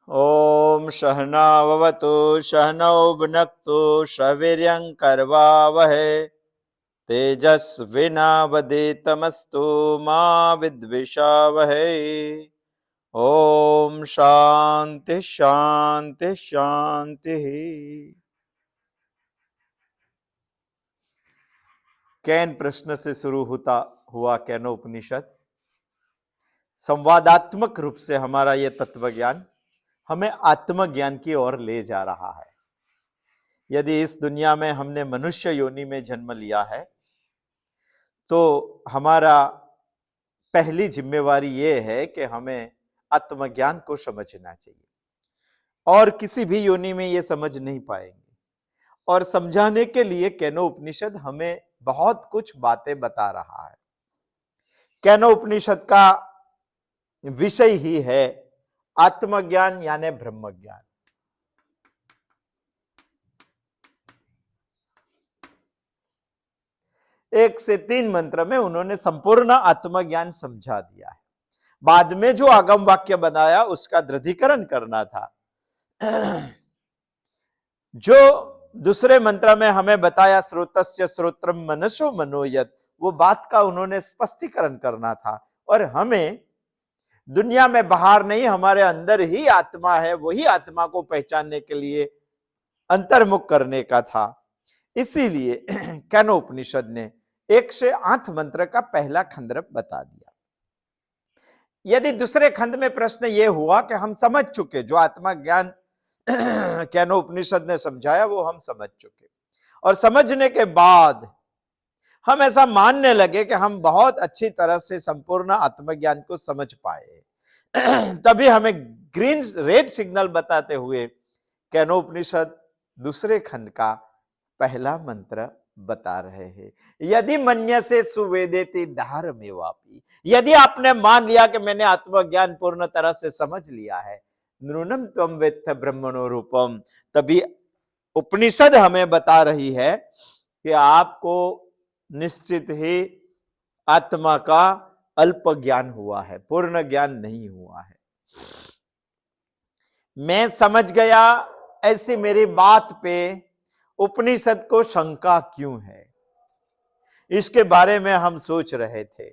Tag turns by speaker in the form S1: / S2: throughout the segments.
S1: ओम सहनाववतु सहनौ भुनक्तु सवीर्यं करवावहै तेजस्विनावधीतमस्तु मा विद्विषावहै। ओम शांति शांति शांति। कैन प्रश्न से शुरू होता हुआ कैनोपनिषद संवादात्मक रूप से हमारा यह तत्व ज्ञान हमें आत्मज्ञान की ओर ले जा रहा है। यदि इस दुनिया में हमने मनुष्य योनि में जन्म लिया है तो हमारा पहली जिम्मेवारी यह है कि हमें आत्मज्ञान को समझना चाहिए, और किसी भी योनि में यह समझ नहीं पाएंगे। और समझाने के लिए कैनोपनिषद हमें बहुत कुछ बातें बता रहा है। कैनोपनिषद का विषय ही है आत्मज्ञान यानी ब्रह्म ज्ञान। 1 से 3 मंत्र में उन्होंने संपूर्ण आत्मज्ञान समझा दिया है। बाद में जो आगम वाक्य बनाया उसका दृढ़ीकरण करना था। जो दूसरे मंत्र में हमें बताया श्रोतस्य श्रोत्रम मनसो मनोयत, वो बात का उन्होंने स्पष्टीकरण करना था। और हमें दुनिया में बाहर नहीं, हमारे अंदर ही आत्मा है, वही आत्मा को पहचानने के लिए अंतर्मुख करने का था। इसीलिए कैनोपनिषद ने 1 से 8 मंत्र का पहला खंड बता दिया। यदि दूसरे खंड में प्रश्न यह हुआ कि हम समझ चुके, जो आत्मा ज्ञान कैनोपनिषद ने समझाया वो हम समझ चुके, और समझने के बाद हम ऐसा मानने लगे कि हम बहुत अच्छी तरह से संपूर्ण आत्मज्ञान को समझ पाए। तभी हमें ग्रीन रेड सिग्नल बताते हुए कैनोपनिषद दूसरे खंड का पहला मंत्र बता रहे हैं। यदि मन्यसे सुवेदेति धारमेवापि, यदि आपने मान लिया कि मैंने आत्मज्ञान पूर्ण तरह से समझ लिया है, नूनम त्वं वेत्थ ब्रह्मणो रूपम, तभी उपनिषद हमें बता रही है कि आपको निश्चित ही आत्मा का अल्प ज्ञान हुआ है, पूर्ण ज्ञान नहीं हुआ है। मैं समझ गया, ऐसी मेरी बात पे उपनिषद को शंका क्यों है, इसके बारे में हम सोच रहे थे।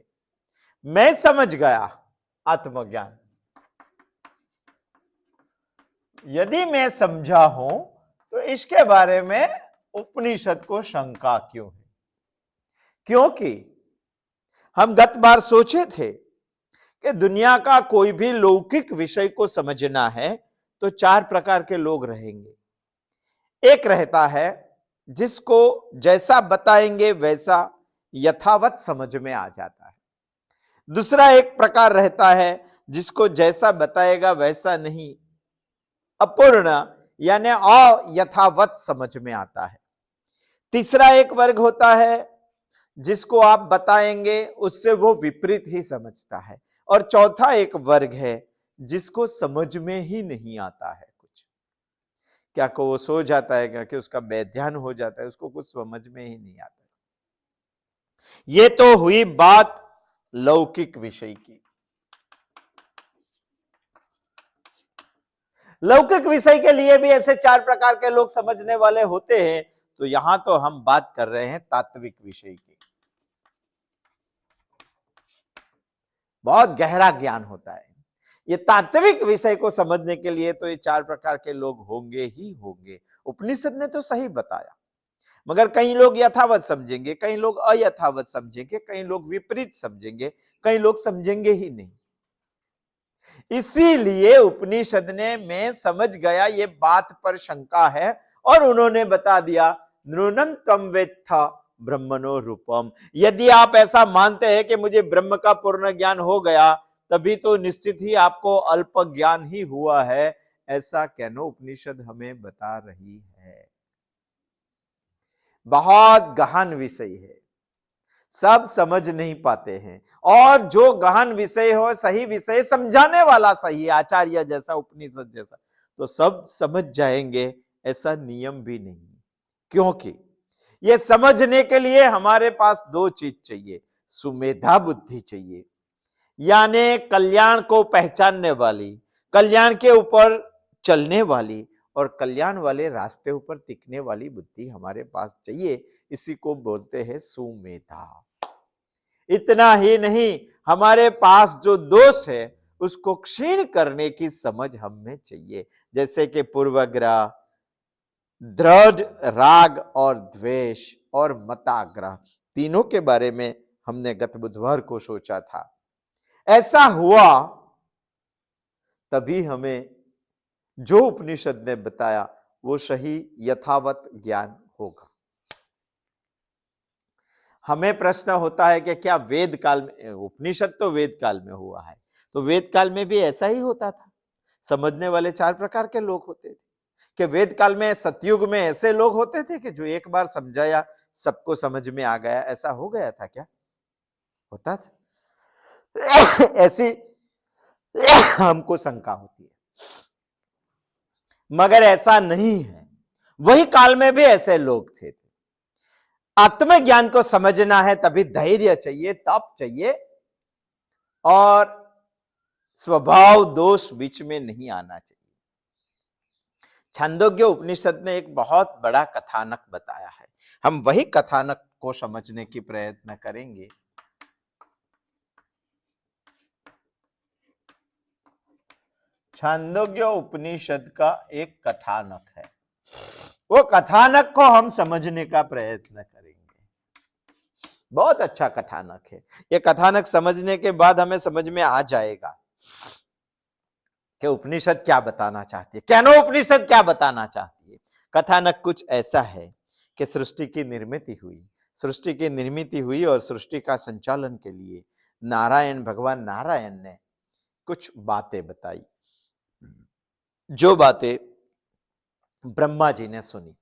S1: मैं समझ गया आत्मज्ञान, यदि मैं समझा हूं तो इसके बारे में उपनिषद को शंका क्यों है? क्योंकि हम गत बार सोचे थे कि दुनिया का कोई भी लौकिक विषय को समझना है तो 4 प्रकार के लोग रहेंगे। एक रहता है जिसको जैसा बताएंगे वैसा यथावत समझ में आ जाता है। दूसरा एक प्रकार रहता है जिसको जैसा बताएगा वैसा नहीं, अपूर्ण यानी अयथावत समझ में आता है। तीसरा एक वर्ग होता है जिसको आप बताएंगे उससे वो विपरीत ही समझता है। और चौथा एक वर्ग है जिसको समझ में ही नहीं आता है कुछ। क्या को वो सो जाता है, क्या कि उसका बेध्यान हो जाता है, उसको कुछ समझ में ही नहीं आता। ये तो हुई बात लौकिक विषय की। लौकिक विषय के लिए भी ऐसे 4 प्रकार के लोग समझने वाले होते हैं। तो यहां तो हम बात कर रहे हैं तात्विक विषय की। बहुत गहरा ज्ञान होता है। ये तात्विक विषय को समझने के लिए तो ये 4 प्रकार के लोग होंगे ही होंगे। उपनिषद ने तो सही बताया, मगर कई लोग यथावत समझेंगे, कई लोग अयथावत समझेंगे, कई लोग विपरीत समझेंगे, कई लोग समझेंगे ही नहीं। इसीलिए उपनिषद ने मैं समझ गया ये बात पर शंका है, और उन्होंने बता दिया नूनम त्वं वेत्थ ब्रह्मणो रूपम। यदि आप ऐसा मानते हैं कि मुझे ब्रह्म का पूर्ण ज्ञान हो गया, तभी तो निश्चित ही आपको अल्प ज्ञान ही हुआ है, ऐसा कैनोपनिषद हमें बता रही है। बहुत गहन विषय है, सब समझ नहीं पाते हैं। और जो गहन विषय हो, सही विषय समझाने वाला सही, आचार्य जैसा, उपनिषद जैसा, तो सब समझ जाएंगे, ऐसा नियम भी नहीं। क्योंकि ये समझने के लिए हमारे पास 2 चीज चाहिए, सुमेधा बुद्धि चाहिए, यानी कल्याण को पहचानने वाली, कल्याण के ऊपर चलने वाली और कल्याण वाले रास्ते ऊपर टिकने वाली बुद्धि हमारे पास चाहिए। इसी को बोलते हैं सुमेधा। इतना ही नहीं, हमारे पास जो दोष है उसको क्षीण करने की समझ हमें चाहिए। जैसे कि पूर्वाग्रह, दृढ़ राग और द्वेष और मताग्रह, तीनों के बारे में हमने गत बुधवार को सोचा था। ऐसा हुआ तभी हमें जो उपनिषद ने बताया वो सही यथावत ज्ञान होगा। हमें प्रश्न होता है कि क्या वेद काल में, उपनिषद तो वेद काल में हुआ है, तो वेद काल में भी ऐसा ही होता था? समझने वाले चार प्रकार के लोग होते थे। कि वेद काल में, सतयुग में ऐसे लोग होते थे कि जो एक बार समझाया सबको समझ में आ गया, ऐसा हो गया था क्या? होता था? ऐसी हमको शंका होती है, मगर ऐसा नहीं है। वही काल में भी ऐसे लोग थे। आत्मज्ञान को समझना है तभी धैर्य चाहिए, तप चाहिए और स्वभाव दोष बीच में नहीं आना चाहिए। छांदोग्य उपनिषद ने एक बहुत बड़ा कथानक बताया है, हम वही कथानक को समझने की प्रयत्न करेंगे। छांदोग्य उपनिषद का एक कथानक है, वो कथानक को हम समझने का प्रयत्न करेंगे। बहुत अच्छा कथानक है। ये कथानक समझने के बाद हमें समझ में आ जाएगा कि उपनिषद क्या बताना चाहती है, कैनो उपनिषद क्या बताना चाहती है। कथानक कुछ ऐसा है कि सृष्टि की निर्मित हुई और सृष्टि का संचालन के लिए भगवान नारायण ने कुछ बातें बताई, जो बातें ब्रह्मा जी ने सुनी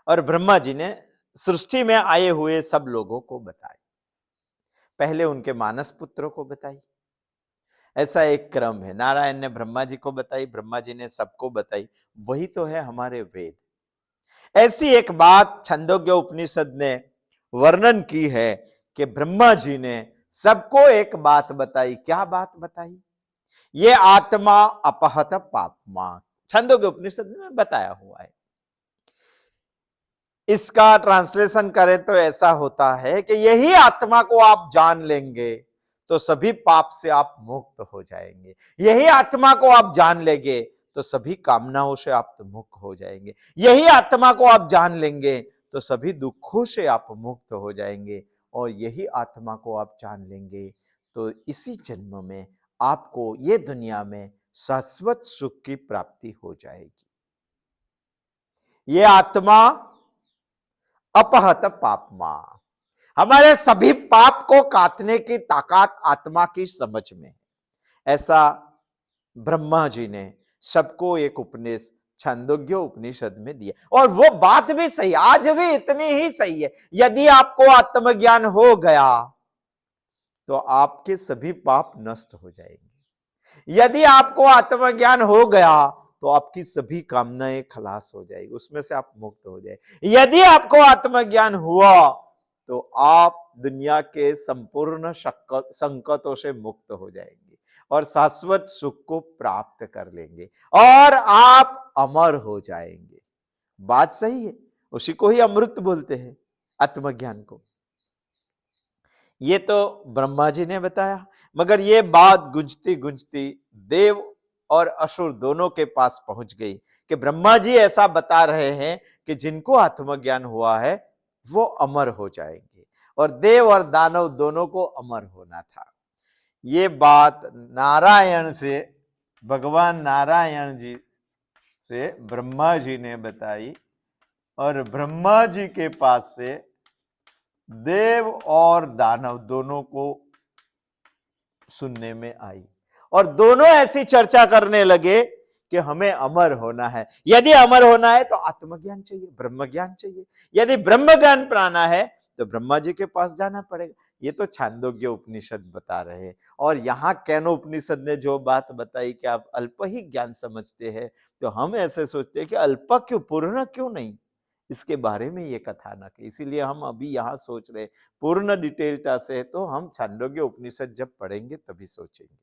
S1: और ब्रह्मा जी ने सृष्टि में आए हुए सब लोगों को बताई। पहले उनके मानस पुत्रों को बताई, ऐसा एक क्रम है। नारायण ने ब्रह्मा जी को बताई, ब्रह्मा जी ने सबको बताई, वही तो है हमारे वेद। ऐसी एक बात छंदोग्य उपनिषद ने वर्णन की है कि ब्रह्मा जी ने सबको एक बात बताई। क्या बात बताई? ये आत्मा अपहत पापमा, छंदोग्य उपनिषद में बताया हुआ है। इसका ट्रांसलेशन करें तो ऐसा होता है कि यही आत्मा को आप जान लेंगे तो सभी पाप से आप मुक्त हो जाएंगे। यही आत्मा को आप जान लेंगे तो सभी कामनाओं से आप मुक्त हो जाएंगे। यही आत्मा को आप जान लेंगे तो सभी दुखों से आप मुक्त हो जाएंगे। और यही आत्मा को आप जान लेंगे तो इसी जन्म में आपको ये दुनिया में शाश्वत सुख की प्राप्ति हो जाएगी। ये आत्मा अपहत पापमा, हमारे सभी पाप को काटने की ताकत आत्मा की समझ में। ऐसा ब्रह्मा जी ने सबको एक उपनिषद छांदोग्य उपनिषद में दिया। और वो बात भी सही, आज भी इतनी ही सही है। यदि आपको आत्मज्ञान हो गया तो आपके सभी पाप नष्ट हो जाएंगे। यदि आपको आत्मज्ञान हो गया तो आपकी सभी कामनाएं खलास हो जाएगी, उसमें से आप मुक्त हो जाए। यदि आपको आत्मज्ञान हुआ तो आप दुनिया के संपूर्ण संकटों से मुक्त हो जाएंगे और शाश्वत सुख को प्राप्त कर लेंगे और आप अमर हो जाएंगे। बात सही है, उसी को ही अमृत बोलते हैं, आत्मज्ञान को। ये तो ब्रह्मा जी ने बताया, मगर ये बात गुंजती गुंजती देव और असुर दोनों के पास पहुंच गई कि ब्रह्मा जी ऐसा बता रहे हैं कि जिनको आत्मज्ञान हुआ है वो अमर हो जाएंगे। और देव और दानव दोनों को अमर होना था। ये बात नारायण से, भगवान नारायण जी से ब्रह्मा जी ने बताई और ब्रह्मा जी के पास से देव और दानव दोनों को सुनने में आई और दोनों ऐसी चर्चा करने लगे कि हमें अमर होना है। यदि अमर होना है तो आत्मज्ञान चाहिए, ब्रह्म ज्ञान चाहिए। यदि ब्रह्म ज्ञान पाना है तो ब्रह्मा जी के पास जाना पड़ेगा। ये तो छांदोग्य उपनिषद बता रहे हैं। और यहाँ कैनो उपनिषद ने जो बात बताई कि आप अल्प ही ज्ञान समझते हैं, तो हम ऐसे सोचते हैं कि अल्प क्यों, पूर्ण क्यों नहीं। इसके बारे में ये कथानक है। इसीलिए हम अभी यहाँ सोच रहे, पूर्ण डिटेलता से तो हम छांदोग्य उपनिषद जब पढ़ेंगे तभी सोचेंगे।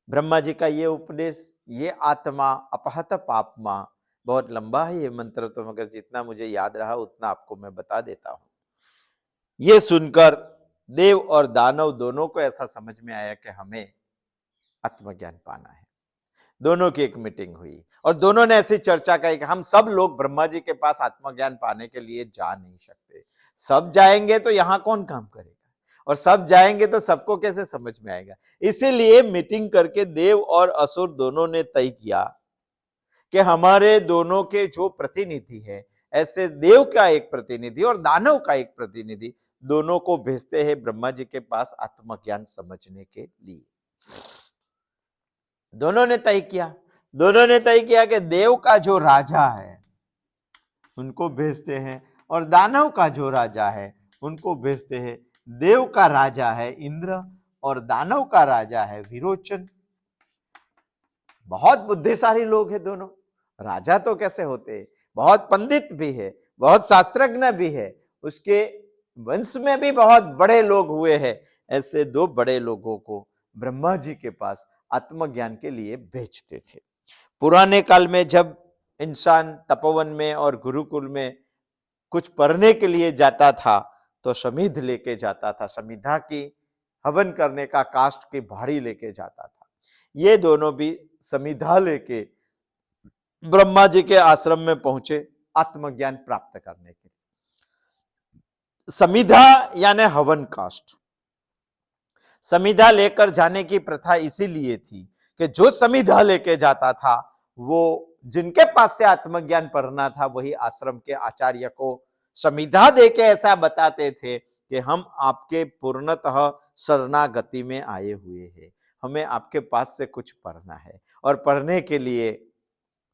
S1: ब्रह्मा जी का ये उपदेश, ये आत्मा अपहत पापमा, बहुत लंबा है ये मंत्र, तो मगर जितना मुझे याद रहा उतना आपको मैं बता देता हूं। ये सुनकर देव और दानव दोनों को ऐसा समझ में आया कि हमें आत्मज्ञान पाना है। दोनों की एक मीटिंग हुई और दोनों ने ऐसी चर्चा की कि हम सब लोग ब्रह्मा जी के पास आत्मज्ञान पाने के लिए जा नहीं सकते। सब जाएंगे तो यहां कौन काम करेगा, और सब जाएंगे तो सबको कैसे समझ में आएगा। इसीलिए मीटिंग करके देव और असुर दोनों ने तय किया कि हमारे दोनों के जो प्रतिनिधि है, ऐसे देव का एक प्रतिनिधि और दानव का एक प्रतिनिधि, दोनों को भेजते हैं ब्रह्मा जी के पास आत्मज्ञान समझने के लिए। दोनों ने तय किया कि देव का जो राजा है उनको भेजते हैं और दानव का जो राजा है उनको भेजते हैं। देव का राजा है इंद्र और दानव का राजा है विरोचन। बहुत बुद्धिशाली लोग हैं दोनों। राजा तो कैसे होते हैं, बहुत पंडित भी है, बहुत शास्त्रज्ञ भी है, उसके वंश में भी बहुत बड़े लोग हुए हैं। ऐसे दो बड़े लोगों को ब्रह्मा जी के पास आत्मज्ञान के लिए भेजते थे। पुराने काल में जब इंसान तपोवन में और गुरुकुल में कुछ पढ़ने के लिए जाता था तो समिध लेके जाता था, समिधा की हवन करने का काष्ठ की भाड़ी लेके जाता था। ये दोनों भी समिधा लेके ब्रह्मा जी के आश्रम में पहुंचे आत्मज्ञान प्राप्त करने के लिए। समिधा यानी हवन काष्ठ। समिधा लेकर जाने की प्रथा इसीलिए थी कि जो समिधा लेके जाता था वो जिनके पास से आत्मज्ञान पढ़ना था वही आश्रम के आचार्य को समिधा देके ऐसा बताते थे कि हम आपके पूर्णतः शरणागति में आए हुए हैं, हमें आपके पास से कुछ पढ़ना है और पढ़ने के लिए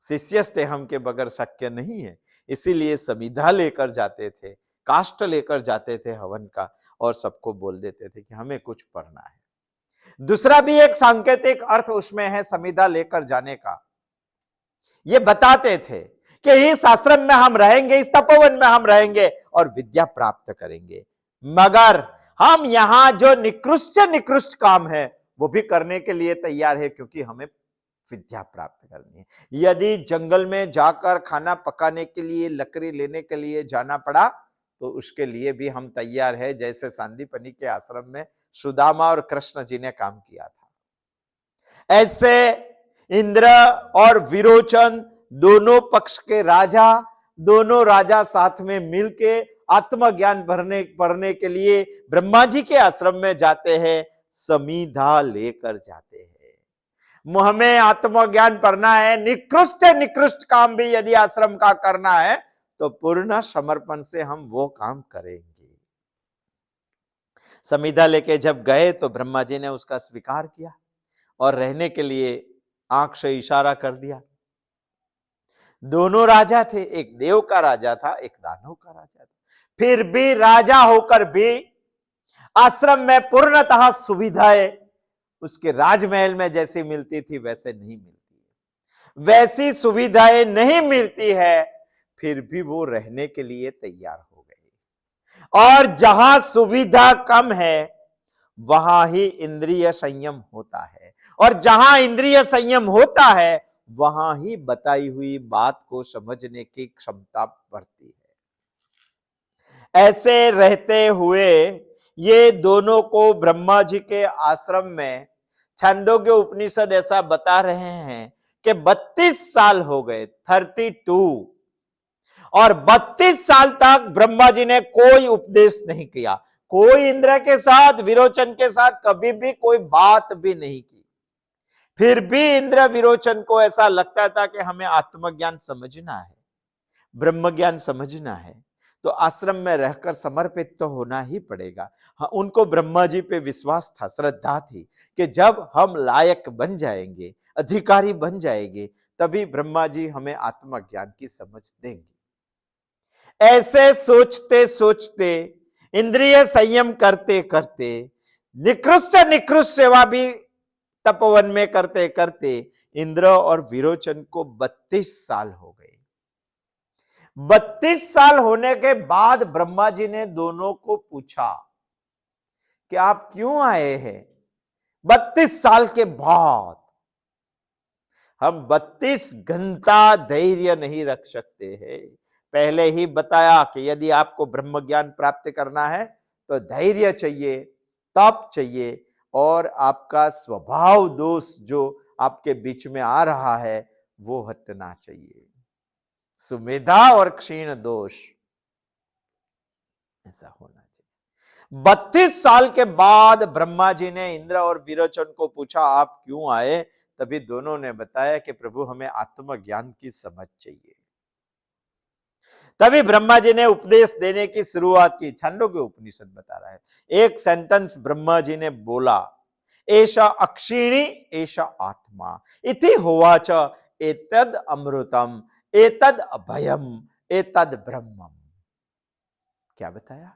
S1: शिष्यस्ते हम के बगैर शक्य नहीं है। इसीलिए समिधा लेकर जाते थे, काष्ठ लेकर जाते थे हवन का, और सबको बोल देते थे कि हमें कुछ पढ़ना है। दूसरा भी एक सांकेतिक अर्थ उसमें है समिधा लेकर जाने का। ये बताते थे कि इस आश्रम में हम रहेंगे, इस तपोवन में हम रहेंगे और विद्या प्राप्त करेंगे, मगर हम यहां जो निकृष्ट काम है वो भी करने के लिए तैयार है, क्योंकि हमें विद्या प्राप्त करनी है। यदि जंगल में जाकर खाना पकाने के लिए, लकड़ी लेने के लिए जाना पड़ा तो उसके लिए भी हम तैयार है, जैसे सांदीपनी के आश्रम में सुदामा और कृष्ण जी ने काम किया था। ऐसे इंद्र और विरोचन दोनों पक्ष के राजा, दोनों राजा साथ में मिलके आत्मज्ञान पढ़ने के लिए ब्रह्मा जी के आश्रम में जाते हैं, समिधा लेकर जाते हैं। हमें आत्मज्ञान पढ़ना है, निकृष्ट काम भी यदि आश्रम का करना है तो पूर्ण समर्पण से हम वो काम करेंगे। समिधा लेके जब गए तो ब्रह्मा जी ने उसका स्वीकार किया और रहने के लिए आंख से इशारा कर दिया। दोनों राजा थे, एक देव का राजा था, एक दानव का राजा था। फिर भी राजा होकर भी आश्रम में पूर्णतः सुविधाएं उसके राजमहल में जैसी मिलती थी वैसे नहीं मिलती, वैसी सुविधाएं नहीं मिलती है, फिर भी वो रहने के लिए तैयार हो गए। और जहां सुविधा कम है वहां ही इंद्रिय संयम होता है, और जहां इंद्रिय संयम होता है वहां ही बताई हुई बात को समझने की क्षमता बढ़ती है। ऐसे रहते हुए ये दोनों को ब्रह्मा जी के आश्रम में छांदोग्य उपनिषद ऐसा बता रहे हैं कि 32 साल हो गए, 32, और 32 साल तक ब्रह्मा जी ने कोई उपदेश नहीं किया, कोई इंद्र के साथ, विरोचन के साथ कभी भी कोई बात भी नहीं की। फिर भी इंद्र विरोचन को ऐसा लगता था कि हमें आत्मज्ञान समझना है, ब्रह्म ज्ञान समझना है, तो आश्रम में रहकर समर्पित तो होना ही पड़ेगा। हाँ, उनको ब्रह्मा जी पे विश्वास था, श्रद्धा थी कि जब हम लायक बन जाएंगे, अधिकारी बन जाएंगे, तभी ब्रह्मा जी हमें आत्मज्ञान की समझ देंगे। ऐसे सोचते सोचते, इंद्रिय संयम करते करते, निकृष्ट सेवा भी तपोवन में करते करते इंद्र और विरोचन को 32 साल हो गए। 32 साल होने के बाद ब्रह्मा जी ने दोनों को पूछा कि आप क्यों आए हैं। 32 साल के बाद हम 32 घंटा धैर्य नहीं रख सकते हैं। पहले ही बताया कि यदि आपको ब्रह्म ज्ञान प्राप्त करना है तो धैर्य चाहिए, तप चाहिए, और आपका स्वभाव दोष जो आपके बीच में आ रहा है वो हटना चाहिए। सुमेधा और क्षीण दोष ऐसा होना चाहिए। 32 साल के बाद ब्रह्मा जी ने इंद्र और विरोचन को पूछा आप क्यों आए। तभी दोनों ने बताया कि प्रभु हमें आत्मज्ञान की समझ चाहिए। तभी ब्रह्मा जी ने उपदेश देने की शुरुआत की। छांदोग्य उपनिषद बता रहा है, एक सेंटेंस ब्रह्मा जी ने बोला, एषा अक्षिणी एषा आत्मा इति होवाच एतद अमृतम एतद अभयम एतद ब्रह्मम। क्या बताया?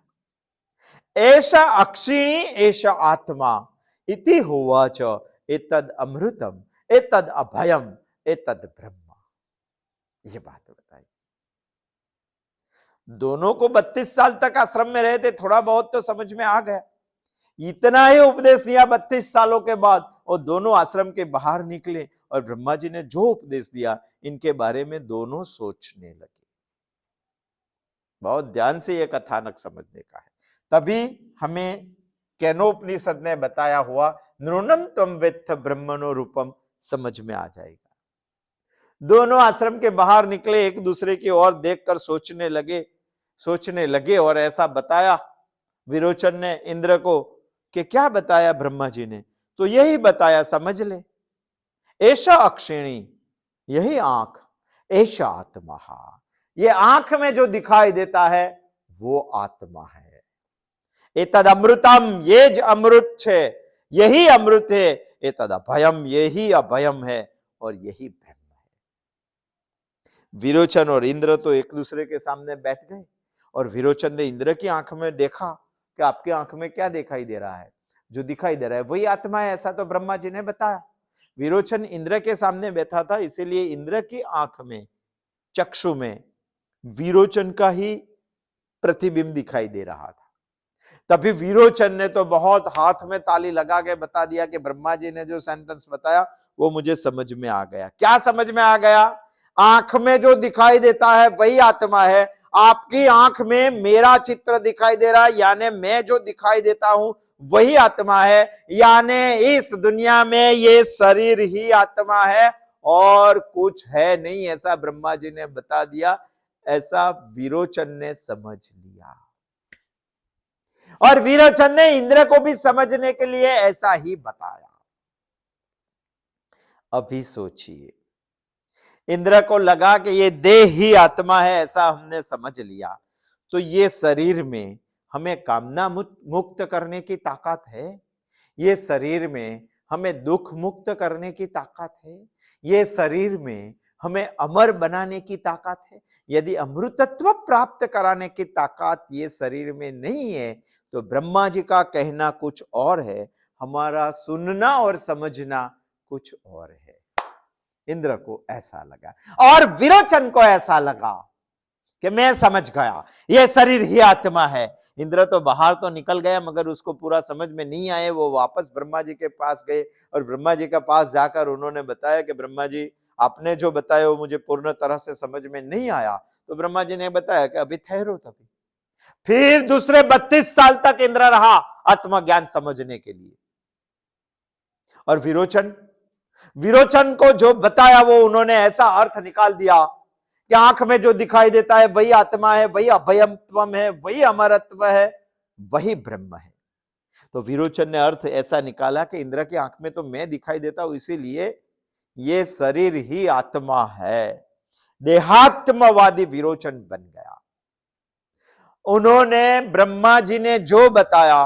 S1: एषा अक्षिणी एषा आत्मा इति होवाच एतद अमृतम एतद अभयम एतद ब्रह्म। ये बात बताई। दोनों को 32 साल तक आश्रम में रहे थे, थोड़ा बहुत तो समझ में आ गया। इतना ही उपदेश दिया 32 सालों के बाद, और दोनों आश्रम के बाहर निकले और ब्रह्मा जी ने जो उपदेश दिया इनके बारे में दोनों सोचने लगे। बहुत ध्यान से यह कथानक समझने का है, तभी हमें केनोपनिषद ने बताया हुआ नृणम त्वम वेत्थ ब्रह्मणो रूपम समझ में आ जाएगा। दोनों आश्रम के बाहर निकले, एक दूसरे की ओर देखकर सोचने लगे और ऐसा बताया विरोचन ने इंद्र को कि क्या बताया ब्रह्मा जी ने, तो यही बताया, समझ ले। ऐसा अक्षिणी, यही आंख, ऐसा आत्मा, ये आंख में जो दिखाई देता है वो आत्मा है। एतद अमृतम, ये जो अमृत है यही अमृत है। एतद अभयम, यही अभयम है और यही ब्रह्म है। विरोचन और इंद्र तो एक दूसरे के सामने बैठ गए और विरोचन ने इंद्र की आंख में देखा कि आपकी आंख में क्या दिखाई दे रहा है? जो दिखाई दे रहा है वही आत्मा है, ऐसा तो ब्रह्मा जी ने बताया। विरोचन इंद्र के सामने बैठा था, इसीलिए इंद्र की आंख में, चक्षु में विरोचन का ही प्रतिबिंब दिखाई दे रहा था। तभी विरोचन ने तो बहुत हाथ में ताली लगा के बता दिया कि ब्रह्मा जी ने जो सेंटेंस बताया वो मुझे समझ में आ गया। क्या समझ में आ गया? आंख में जो दिखाई देता है वही आत्मा है। आपकी आंख में मेरा चित्र दिखाई दे रहा है, यानी मैं जो दिखाई देता हूं वही आत्मा है, यानी इस दुनिया में ये शरीर ही आत्मा है और कुछ है नहीं, ऐसा ब्रह्मा जी ने बता दिया। ऐसा विरोचन ने समझ लिया और विरोचन ने इंद्र को भी समझने के लिए ऐसा ही बताया। अभी सोचिए, इंद्र को लगा कि ये देह ही आत्मा है, ऐसा हमने समझ लिया, तो ये शरीर में हमें कामना मुक्त करने की ताकत है, ये शरीर में हमें दुख मुक्त करने की ताकत है, ये शरीर में हमें अमर बनाने की ताकत है। यदि अमृतत्व प्राप्त कराने की ताकत ये शरीर में नहीं है तो ब्रह्मा जी का कहना कुछ और है, हमारा सुनना और समझना कुछ और है। इंद्र को ऐसा लगा और विरोचन को ऐसा लगा कि मैं समझ गया, यह शरीर ही आत्मा है। इंद्र तो बाहर तो निकल गया मगर उसको पूरा समझ में नहीं आए। वो वापस ब्रह्मा जी के पास गए और ब्रह्मा जी के पास जाकर उन्होंने बताया कि ब्रह्मा जी, आपने जो बताया वो मुझे पूर्ण तरह से समझ में नहीं आया। तो ब्रह्मा जी ने बताया कि अभी ठहरो। तभी फिर दूसरे 32 साल तक इंद्र रहा आत्मज्ञान समझने के लिए। और विरोचन को जो बताया वो उन्होंने ऐसा अर्थ निकाल दिया कि आंख में जो दिखाई देता है वही आत्मा है, वही अभयत्व है, वही अमरत्व है, वही ब्रह्म है। तो विरोचन ने अर्थ ऐसा निकाला कि इंद्र की आंख में तो मैं दिखाई देता हूं, इसीलिए ये शरीर ही आत्मा है। देहात्मवादी विरोचन बन गया। उन्होंने ब्रह्मा जी ने जो बताया,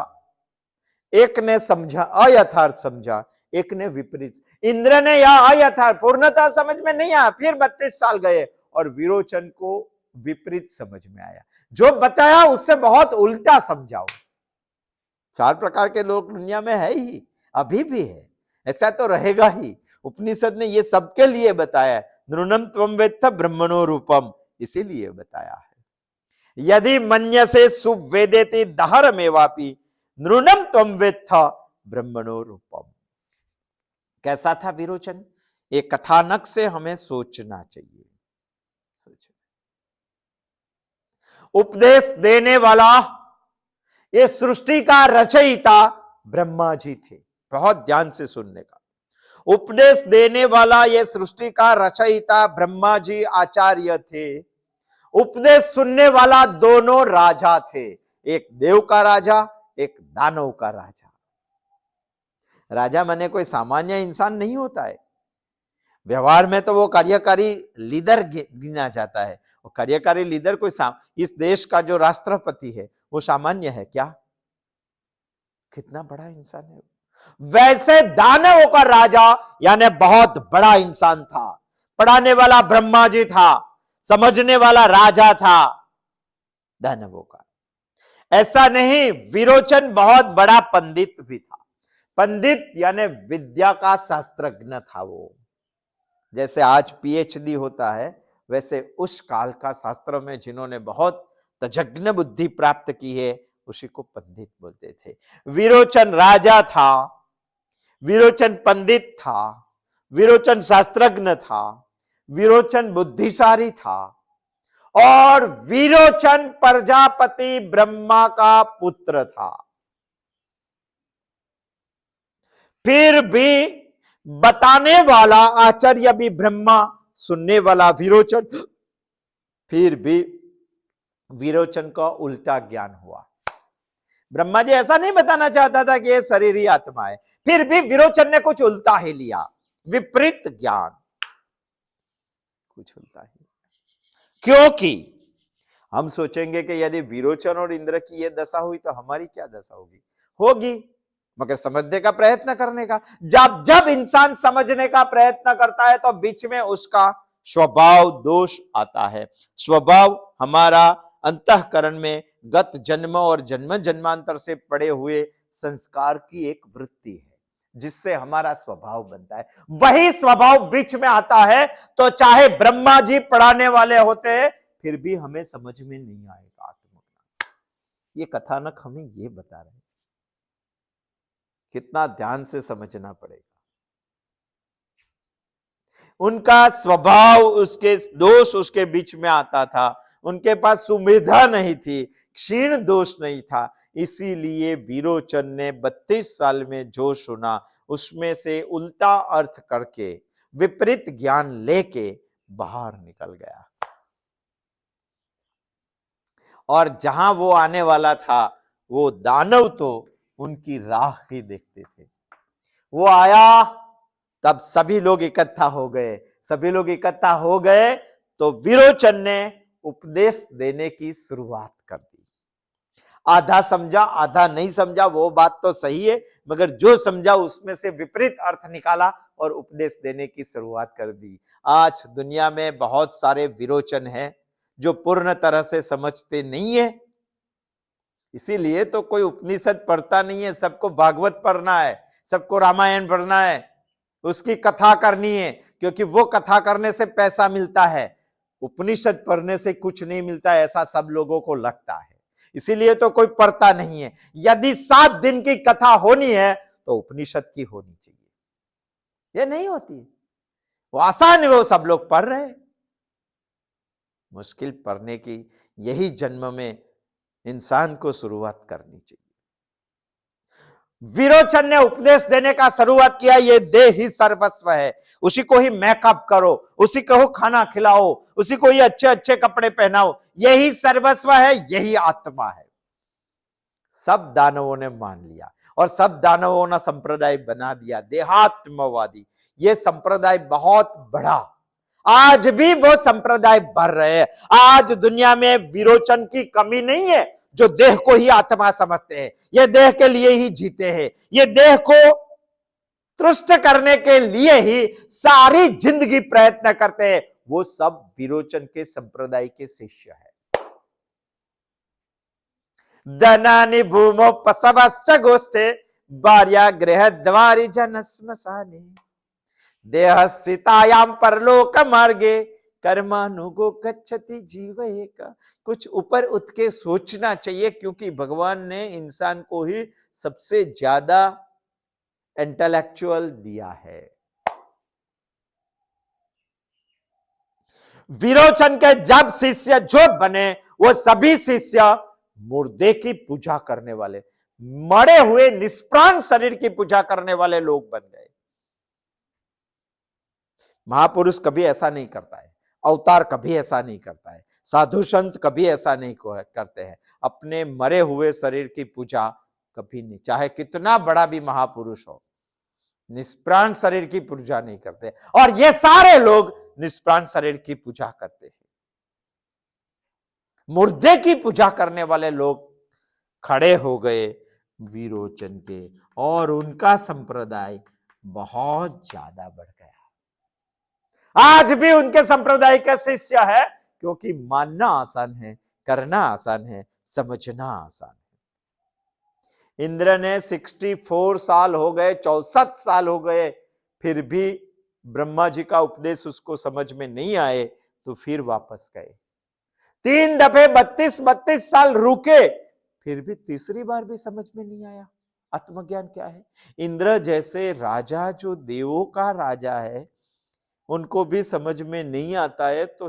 S1: एक ने समझा अयथार्थ समझा, एक ने विपरीत। इंद्र ने यह अयथार्थ पूर्णतः समझ में नहीं आया, फिर 32 साल गए और विरोचन को विपरीत समझ में आया। जो बताया उससे बहुत उल्टा समझाओ। 4 प्रकार के लोग दुनिया में है ही, अभी भी है, ऐसा तो रहेगा ही। उपनिषद ने ये सबके लिए बताया, नृणम त्वम वेत्थ ब्रह्मणो रूपम, इसीलिए बताया है, यदि मन्यसे सुवेदेति दहरमेवापि नृणम त्वं वेत्थ ब्रह्मणो रूपम। कैसा था विरोचन? एक कथानक से हमें सोचना चाहिए। उपदेश देने वाला, ये सृष्टि का रचयिता ब्रह्मा जी थे। बहुत ध्यान से सुनने का। उपदेश देने वाला, ये सृष्टि का रचयिता ब्रह्मा जी आचार्य थे। उपदेश सुनने वाला दोनों राजा थे, एक देव का राजा, एक दानव का राजा। राजा माने कोई सामान्य इंसान नहीं होता है। व्यवहार में तो वो कार्यकारी लीडर गिना जाता है। वो कार्यकारी लीडर कोई इस देश का जो राष्ट्रपति है वो सामान्य है क्या? कितना बड़ा इंसान है। वैसे दानवों का राजा यानी बहुत बड़ा इंसान था। पढ़ाने वाला ब्रह्मा जी था, समझने वाला राजा था दानवों का। ऐसा नहीं, विरोचन बहुत बड़ा पंडित भी था। पंडित यानी विद्या का शास्त्रज्ञ था वो। जैसे आज पीएचडी होता है, वैसे उस काल का शास्त्र में जिन्होंने बहुत तजज्ञ बुद्धि प्राप्त की है उसी को पंडित बोलते थे। विरोचन राजा था, विरोचन पंडित था, विरोचन शास्त्रज्ञ था, विरोचन बुद्धिशाली था और विरोचन प्रजापति ब्रह्मा का पुत्र था। फिर भी बताने वाला आचार्य भी ब्रह्मा, सुनने वाला विरोचन। फिर भी विरोचन का उल्टा ज्ञान हुआ। ब्रह्मा जी ऐसा नहीं बताना चाहता था कि ये शरीर ही आत्मा है, फिर भी विरोचन ने कुछ उल्टा ही लिया, विपरीत ज्ञान, कुछ उल्टा ही। क्योंकि हम सोचेंगे कि यदि विरोचन और इंद्र की ये दशा हुई तो हमारी क्या दशा होगी? होगी, मगर समझने का प्रयत्न करने का। जब जब इंसान समझने का प्रयत्न करता है तो बीच में उसका स्वभाव दोष आता है। स्वभाव हमारा अंतःकरण में गत जन्म और जन्म जन्मांतर से पड़े हुए संस्कार की एक वृत्ति है जिससे हमारा स्वभाव बनता है। वही स्वभाव बीच में आता है तो चाहे ब्रह्मा जी पढ़ाने वाले होते हैं फिर भी हमें समझ में नहीं आएगा आत्मज्ञान। ये कथानक हमें ये बता रहे हैं, कितना ध्यान से समझना पड़ेगा। उनका स्वभाव, उसके दोष उसके बीच में आता था। उनके पास सुविधा नहीं थी, क्षीण दोष नहीं था। इसीलिए विरोचन ने 32 साल में जो सुना उसमें से उल्टा अर्थ करके विपरीत ज्ञान लेके बाहर निकल गया। और जहां वो आने वाला था वो दानव तो उनकी राह ही देखते थे। वो आया तब सभी लोग इकट्ठा हो गए। सभी लोग इकट्ठा हो गए तो विरोचन ने उपदेश देने की शुरुआत कर दी। आधा समझा आधा नहीं समझा वो बात तो सही है, मगर जो समझा उसमें से विपरीत अर्थ निकाला और उपदेश देने की शुरुआत कर दी। आज दुनिया में बहुत सारे विरोचन हैं जो पूर्ण तरह से समझते नहीं है। इसीलिए तो कोई उपनिषद पढ़ता नहीं है, सबको भागवत पढ़ना है, सबको रामायण पढ़ना है, उसकी कथा करनी है, क्योंकि वो कथा करने से पैसा मिलता है। उपनिषद पढ़ने से कुछ नहीं मिलता है, ऐसा सब लोगों को लगता है। इसीलिए तो कोई पढ़ता नहीं है। यदि 7 दिन की कथा होनी है तो उपनिषद की होनी चाहिए, ये नहीं होती। वो आसान है, वो सब लोग पढ़ रहे हैं। मुश्किल पढ़ने की यही जन्म में इंसान को शुरुआत करनी चाहिए। विरोचन ने उपदेश देने का शुरुआत किया, ये देह ही सर्वस्व है, उसी को ही मेकअप करो, उसी को खाना खिलाओ, उसी को ही अच्छे अच्छे कपड़े पहनाओ, यही सर्वस्व है, यही आत्मा है। सब दानवों ने मान लिया और सब दानवों ने संप्रदाय बना दिया देहात्मवादी। ये संप्रदाय बहुत बड़ा, आज भी वो संप्रदाय बढ़ रहे हैं। आज दुनिया में विरोचन की कमी नहीं है जो देह को ही आत्मा समझते हैं, ये देह के लिए ही जीते हैं, ये देह को तुष्ट करने के लिए ही सारी जिंदगी प्रयत्न करते हैं। वो सब विरोचन के संप्रदाय के शिष्य है। धनानि भूमो पशवश्च गोष्ठे भार्या गृह द्वारि जन श्मशाने देहस्थितायां परलोक मार्गे कर्मानुगो गच्छति जीव एक। कुछ ऊपर उठ के सोचना चाहिए, क्योंकि भगवान ने इंसान को ही सबसे ज्यादा इंटेलेक्चुअल दिया है। विरोचन के जब शिष्य जो बने, वो सभी शिष्य मुर्दे की पूजा करने वाले, मरे हुए निष्प्राण शरीर की पूजा करने वाले लोग बन गए। महापुरुष कभी ऐसा नहीं करता है, अवतार कभी ऐसा नहीं करता है, साधु संत कभी ऐसा नहीं करते हैं। अपने मरे हुए शरीर की पूजा कभी नहीं, चाहे कितना बड़ा भी महापुरुष हो, निष्प्राण शरीर की पूजा नहीं करते। और ये सारे लोग निष्प्राण शरीर की पूजा करते हैं। मुर्दे की पूजा करने वाले लोग खड़े हो गए विरोचन के, और उनका संप्रदाय बहुत ज्यादा बढ़ गया। आज भी उनके संप्रदाय का शिष्य है, क्योंकि मानना आसान है, करना आसान है, समझना आसान है। इंद्र ने 64 साल हो गए, 64 साल हो गए, फिर भी ब्रह्मा जी का उपदेश उसको समझ में नहीं आए, तो फिर वापस गए। 3 दफे 32 साल रुके, फिर भी तीसरी बार भी समझ में नहीं आया आत्मज्ञान क्या है। इंद्र जैसे राजा, जो देवों का राजा है, उनको भी समझ में नहीं आता है, तो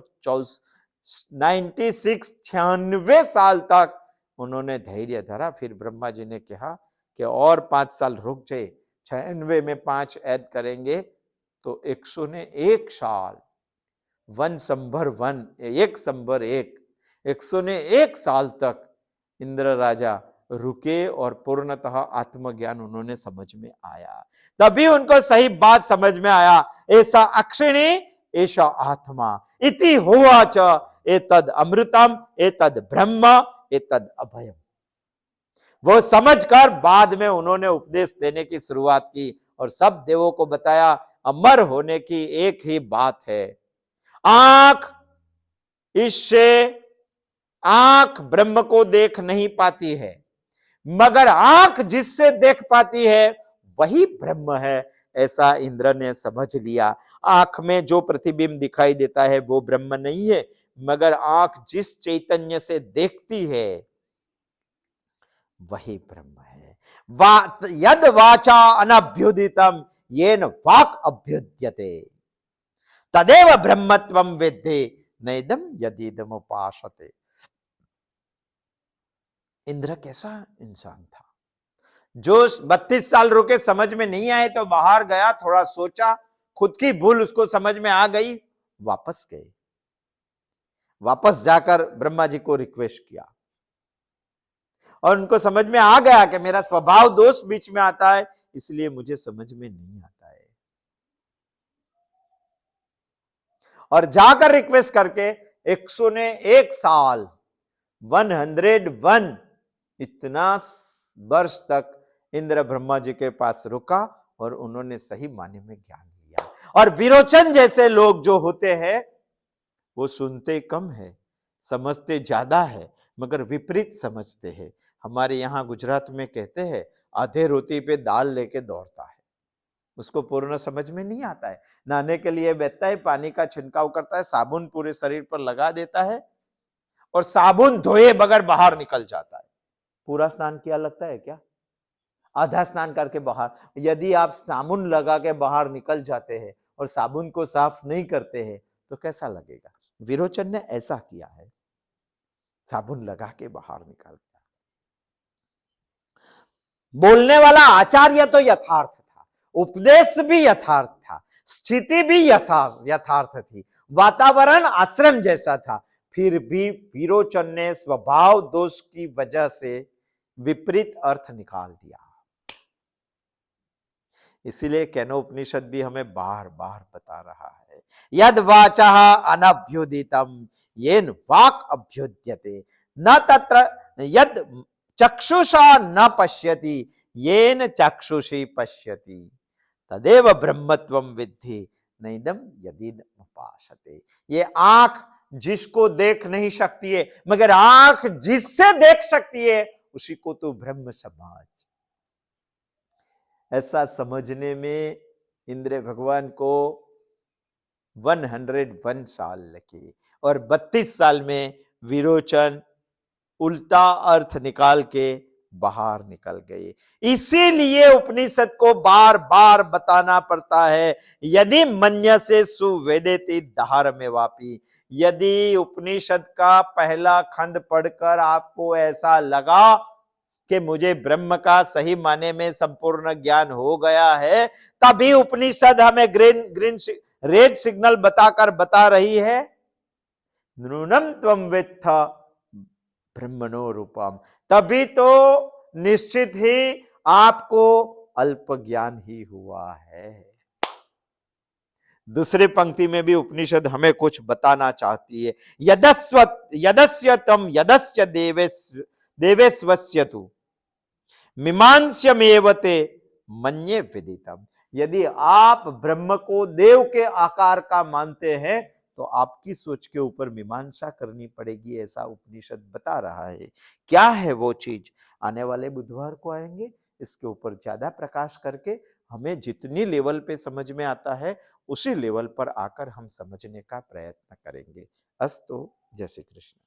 S1: 96 साल तक उन्होंने धैर्य धरा। फिर ब्रह्मा जी ने कहा कि और 5 साल रुक जाए, 96 में 5 ऐड करेंगे तो 101 साल, 1 संभर 1, 1 संभर 1, 101 साल तक इंद्र राजा रुके, और पूर्णतः आत्मज्ञान उन्होंने समझ में आया। तभी उनको सही बात समझ में आया, ऐसा अक्षिणी ऐसा आत्मा इति होवाच एतद अमृतम एतद ब्रह्म एतद अभयम। वो समझकर बाद में उन्होंने उपदेश देने की शुरुआत की, और सब देवों को बताया अमर होने की एक ही बात है, आंख इससे आंख ब्रह्म को देख नहीं पाती है, मगर आंख जिससे देख पाती है वही ब्रह्म है। ऐसा इंद्र ने समझ लिया। आंख में जो प्रतिबिंब दिखाई देता है वो ब्रह्म नहीं है, मगर आंख जिस चैतन्य से देखती है वही ब्रह्म है। यद वाचा अनभ्युदितम येन वाक् अभ्युद्यते तदेव ब्रह्मत्वं विद्धि नैदम यदीदम उपासते। इंद्र कैसा इंसान था, जो 32 साल रुके, समझ में नहीं आए तो बाहर गया, थोड़ा सोचा, खुद की भूल उसको समझ में आ गई, वापस गए। वापस जाकर ब्रह्मा जी को रिक्वेस्ट किया, और उनको समझ में आ गया कि मेरा स्वभाव दोष बीच में आता है, इसलिए मुझे समझ में नहीं आता है। और जाकर रिक्वेस्ट करके 101 साल, 101 इतना वर्ष तक इंद्र ब्रह्मा जी के पास रुका, और उन्होंने सही माने में ज्ञान लिया। और विरोचन जैसे लोग जो होते हैं, वो सुनते कम है, समझते ज्यादा है, मगर विपरीत समझते हैं। हमारे यहाँ गुजरात में कहते हैं, आधे रोटी पे दाल लेके दौड़ता है, उसको पूर्ण समझ में नहीं आता है। नहाने के लिए बैठता है, पानी का छिड़काव करता है, साबुन पूरे शरीर पर लगा देता है, और साबुन धोए बगैर बाहर निकल जाता है। पूरा स्नान किया लगता है क्या? आधा स्नान करके बाहर। यदि आप साबुन लगा के बाहर निकल जाते हैं और साबुन को साफ नहीं करते हैं तो कैसा लगेगा? विरोचन ने ऐसा किया है, साबुन लगा के बाहर निकल गया। बोलने वाला आचार्य तो यथार्थ था, उपदेश भी यथार्थ था, स्थिति भी यथार्थ थी, वातावरण आश्रम जैसा था, फिर भी विरोचन ने स्वभाव दोष की वजह से विपरीत अर्थ निकाल दिया। इसीलिए केनोपनिषद भी हमें बार बार बता रहा है, यद वाचः अनभ्युदितम येन वाक् अभ्युद्यते, न तत्र यद चक्षुषा न पश्यति येन चक्षुषी पश्यति तदेव ब्रह्मत्वं विद्धि नैदम यदीदम उपासते। ये आंख जिसको देख नहीं सकती है, मगर आंख जिससे देख सकती है उसी को तो ब्रह्म समझ। ऐसा समझने में इंद्र भगवान को 101 साल लगे और 32 साल में विरोचन उल्टा अर्थ निकाल के बाहर निकल गए। इसीलिए उपनिषद को बार बार बताना पड़ता है, यदि मन्यसे सुवेदेति दहार में वापी। यदि उपनिषद का पहला खंड पढ़कर आपको ऐसा लगा कि मुझे ब्रह्म का सही माने में संपूर्ण ज्ञान हो गया है, तभी उपनिषद हमें रेड सिग्नल बताकर बता रही है, नूनम त्वम वेत्थ ब्रह्मणो रूपम। तभी तो निश्चित ही आपको अल्प ज्ञान ही हुआ है। दूसरी पंक्ति में भी उपनिषद हमें कुछ बताना चाहती है, यदस्य तम यदस्य देवेस्वस्य तु मीमांस्यमेवते मन्ये विदितम। यदि आप ब्रह्म को देव के आकार का मानते हैं तो आपकी सोच के ऊपर मीमांसा करनी पड़ेगी, ऐसा उपनिषद बता रहा है। क्या है वो चीज, आने वाले बुधवार को आएंगे, इसके ऊपर ज्यादा प्रकाश करके हमें जितनी लेवल पे समझ में आता है उसी लेवल पर आकर हम समझने का प्रयत्न करेंगे। अस्तु, जय श्री कृष्ण।